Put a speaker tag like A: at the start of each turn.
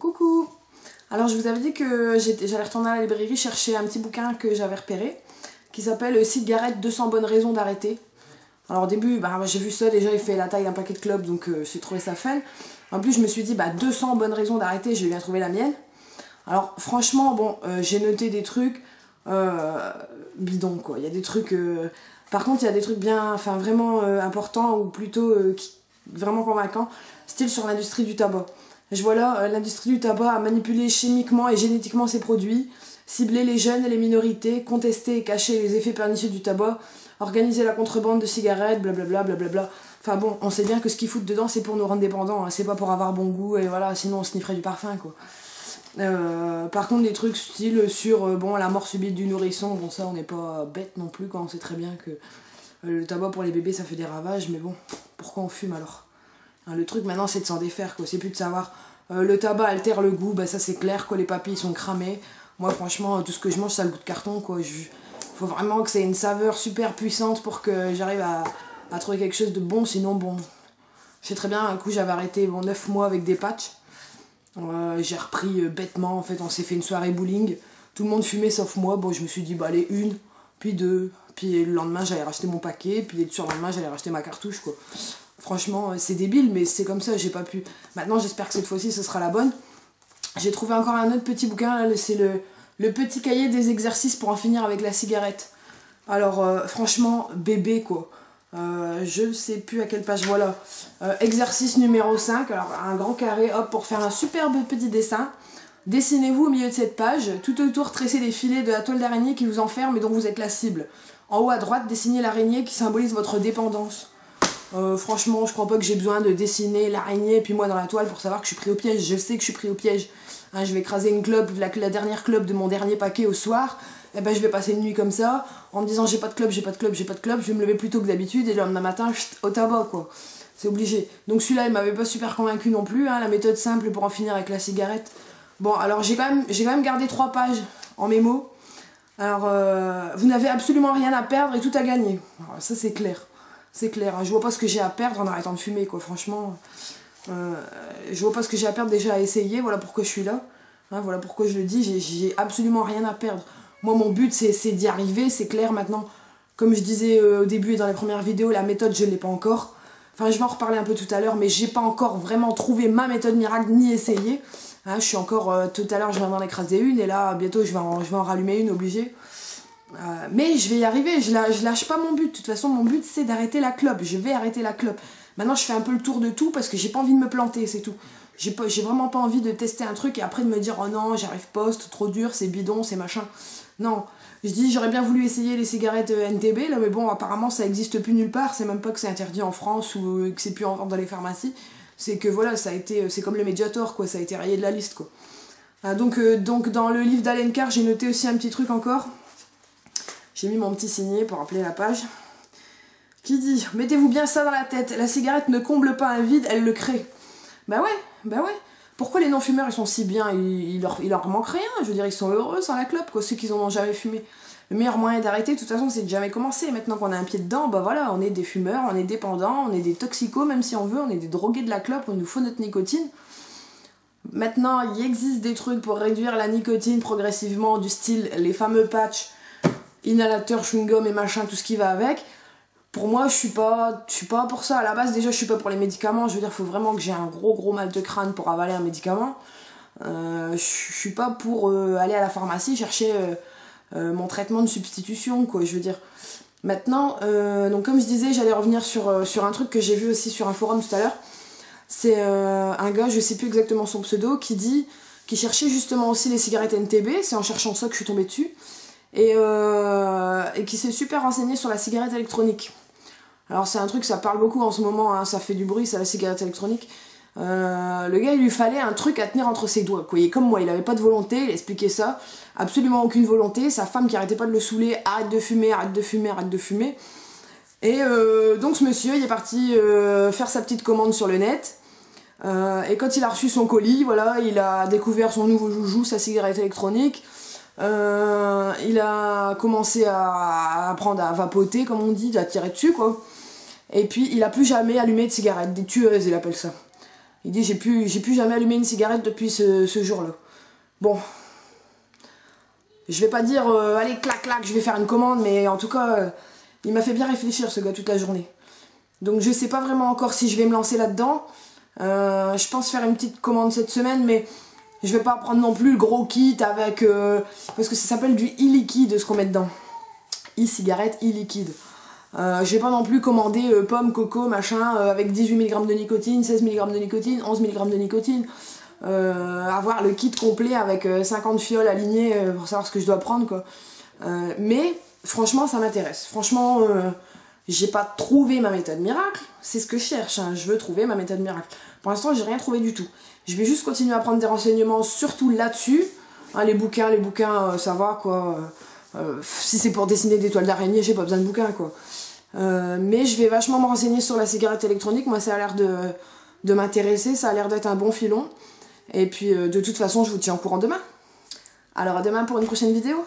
A: Coucou! Alors je vous avais dit que j'allais retourner à la librairie chercher un petit bouquin que j'avais repéré qui s'appelle Cigarette 200 bonnes raisons d'arrêter. Alors au début, j'ai vu ça, déjà il fait la taille d'un paquet de clopes, donc j'ai trouvé ça fun. En plus je me suis dit 200 bonnes raisons d'arrêter, j'ai bien trouvé la mienne. Alors franchement, bon, j'ai noté des trucs bidons quoi, il y a des trucs... Par contre il y a des trucs bien, enfin vraiment importants ou plutôt vraiment convaincants, style sur l'industrie du tabac. Je vois là, l'industrie du tabac a manipulé chimiquement et génétiquement ses produits, ciblé les jeunes et les minorités, contesté et caché les effets pernicieux du tabac, organisé la contrebande de cigarettes, blablabla, blablabla. Enfin bon, on sait bien que ce qu'ils foutent dedans, c'est pour nous rendre dépendants, hein. C'est pas pour avoir bon goût, et voilà, sinon on snifferait du parfum, quoi. Par contre, des trucs style sur la mort subite du nourrisson, bon ça on n'est pas bête non plus, quoi. On sait très bien que le tabac pour les bébés ça fait des ravages, mais bon, pourquoi on fume alors? Le truc maintenant c'est de s'en défaire, quoi. C'est plus de savoir le tabac altère le goût, ça c'est clair, quoi. Les papilles sont cramées. Moi franchement tout ce que je mange ça a le goût de carton, quoi. Faut vraiment que ça ait une saveur super puissante pour que j'arrive à trouver quelque chose de bon, sinon bon. Je sais très bien, un coup j'avais arrêté 9 mois avec des patchs. J'ai repris bêtement, en fait on s'est fait une soirée bowling. Tout le monde fumait sauf moi, bon je me suis dit allez une, puis deux. Puis le lendemain j'allais racheter mon paquet, puis le surlendemain j'allais racheter ma cartouche, quoi. Franchement, c'est débile, mais c'est comme ça, j'ai pas pu. Maintenant, j'espère que cette fois-ci, ce sera la bonne. J'ai trouvé encore un autre petit bouquin, là, c'est le petit cahier des exercices pour en finir avec la cigarette. Alors, franchement, bébé, quoi. Je sais plus à quelle page, voilà. Exercice numéro 5, alors un grand carré, hop, pour faire un superbe petit dessin. Dessinez-vous au milieu de cette page, tout autour, tressez des filets de la toile d'araignée qui vous enferme et dont vous êtes la cible. En haut à droite, dessinez l'araignée qui symbolise votre dépendance. Franchement, je crois pas que j'ai besoin de dessiner l'araignée et puis moi dans la toile pour savoir que je suis pris au piège. Je sais que je suis pris au piège. Hein, je vais écraser une clope, la dernière clope de mon dernier paquet au soir. Et je vais passer une nuit comme ça, en me disant j'ai pas de clope, j'ai pas de clope, j'ai pas de clope. Je vais me lever plus tôt que d'habitude et le lendemain matin, au tabac, quoi. C'est obligé. Donc celui-là, il m'avait pas super convaincu non plus, hein, la méthode simple pour en finir avec la cigarette. Bon, alors j'ai quand même gardé 3 pages en mémo. Alors, vous n'avez absolument rien à perdre et tout à gagner. Alors, ça, c'est clair. C'est clair, hein. Je vois pas ce que j'ai à perdre en arrêtant de fumer, quoi, franchement. Je vois pas ce que j'ai à perdre déjà à essayer, voilà pourquoi je suis là. Hein, voilà pourquoi je le dis, j'ai absolument rien à perdre. Moi, mon but, c'est d'y arriver, c'est clair maintenant. Comme je disais au début et dans les premières vidéos, la méthode, je l'ai pas encore. Enfin, je vais en reparler un peu tout à l'heure, mais j'ai pas encore vraiment trouvé ma méthode miracle, ni essayé. Hein, je suis encore, tout à l'heure, je viens d'en écraser une, et là, bientôt, je vais en rallumer une, obligée. Mais je vais y arriver, je lâche pas mon but. De toute façon, mon but c'est d'arrêter la clope. Je vais arrêter la clope. Maintenant, je fais un peu le tour de tout parce que j'ai pas envie de me planter, c'est tout. J'ai vraiment pas envie de tester un truc et après de me dire oh non, j'arrive pas, c'est trop dur, c'est bidon, c'est machin. Non, je dis j'aurais bien voulu essayer les cigarettes NTB là, mais bon, apparemment ça existe plus nulle part. C'est même pas que c'est interdit en France ou que c'est plus en vente dans les pharmacies. C'est que voilà, ça a été, c'est comme le Mediator quoi, ça a été rayé de la liste quoi. Donc dans le livre d'Alen Carr, j'ai noté aussi un petit truc encore. J'ai mis mon petit signet pour rappeler la page. Qui dit « Mettez-vous bien ça dans la tête, la cigarette ne comble pas un vide, elle le crée. » Bah ouais. Pourquoi les non-fumeurs, ils sont si bien, il leur manque rien, je veux dire, ils sont heureux sans la clope, quoi, ceux qui n'en ont jamais fumé. Le meilleur moyen d'arrêter, de toute façon, c'est de jamais commencer. Maintenant qu'on a un pied dedans, voilà, on est des fumeurs, on est dépendants, on est des toxicos, même si on veut, on est des drogués de la clope, il nous faut notre nicotine. Maintenant, il existe des trucs pour réduire la nicotine progressivement, du style les fameux patchs, inhalateur, chewing-gum et machin, tout ce qui va avec. Pour moi, je suis pas pour ça. À la base, déjà, je suis pas pour les médicaments. Je veux dire, faut vraiment que j'ai un gros mal de crâne pour avaler un médicament. Je suis pas pour aller à la pharmacie chercher mon traitement de substitution, quoi. Je veux dire. Maintenant, donc comme je disais, j'allais revenir sur un truc que j'ai vu aussi sur un forum tout à l'heure. C'est un gars, je sais plus exactement son pseudo, qui cherchait justement aussi les cigarettes NTB. C'est en cherchant ça que je suis tombée dessus. Et qui s'est super renseigné sur la cigarette électronique. Alors c'est un truc, ça parle beaucoup en ce moment, hein, ça fait du bruit, ça, la cigarette électronique. Le gars, il lui fallait un truc à tenir entre ses doigts, quoi. Il est comme moi, il avait pas de volonté, il expliquait ça, absolument aucune volonté, sa femme qui arrêtait pas de le saouler, arrête de fumer, arrête de fumer, arrête de fumer. Et donc ce monsieur, il est parti faire sa petite commande sur le net. Et quand il a reçu son colis, voilà, il a découvert son nouveau joujou, sa cigarette électronique. Il a commencé à apprendre à vapoter, comme on dit, à tirer dessus, quoi. Et puis, il a plus jamais allumé de cigarette, des tueuses, il appelle ça. Il dit j'ai plus jamais allumé une cigarette depuis ce jour-là. Bon, je vais pas dire allez clac clac je vais faire une commande, mais en tout cas il m'a fait bien réfléchir ce gars toute la journée. Donc je sais pas vraiment encore si je vais me lancer là-dedans. Je pense faire une petite commande cette semaine, mais je vais pas prendre non plus le gros kit avec parce que ça s'appelle du e-liquide ce qu'on met dedans. E-cigarette, e-liquide. Je vais pas non plus commander pommes, coco, machin, avec 18 mg de nicotine, 16 mg de nicotine, 11 mg de nicotine. Avoir le kit complet avec 50 fioles alignées pour savoir ce que je dois prendre, quoi. Mais franchement, ça m'intéresse. Franchement, j'ai pas trouvé ma méthode miracle. C'est ce que je cherche, hein. Je veux trouver ma méthode miracle. Pour l'instant, j'ai rien trouvé du tout. Je vais juste continuer à prendre des renseignements, surtout là-dessus. Hein, les bouquins, ça va, quoi. Si c'est pour dessiner des toiles d'araignée, j'ai pas besoin de bouquins, quoi. Mais je vais vachement me renseigner sur la cigarette électronique. Moi, ça a l'air de m'intéresser, ça a l'air d'être un bon filon. Et puis, de toute façon, je vous tiens au courant demain. Alors, à demain pour une prochaine vidéo.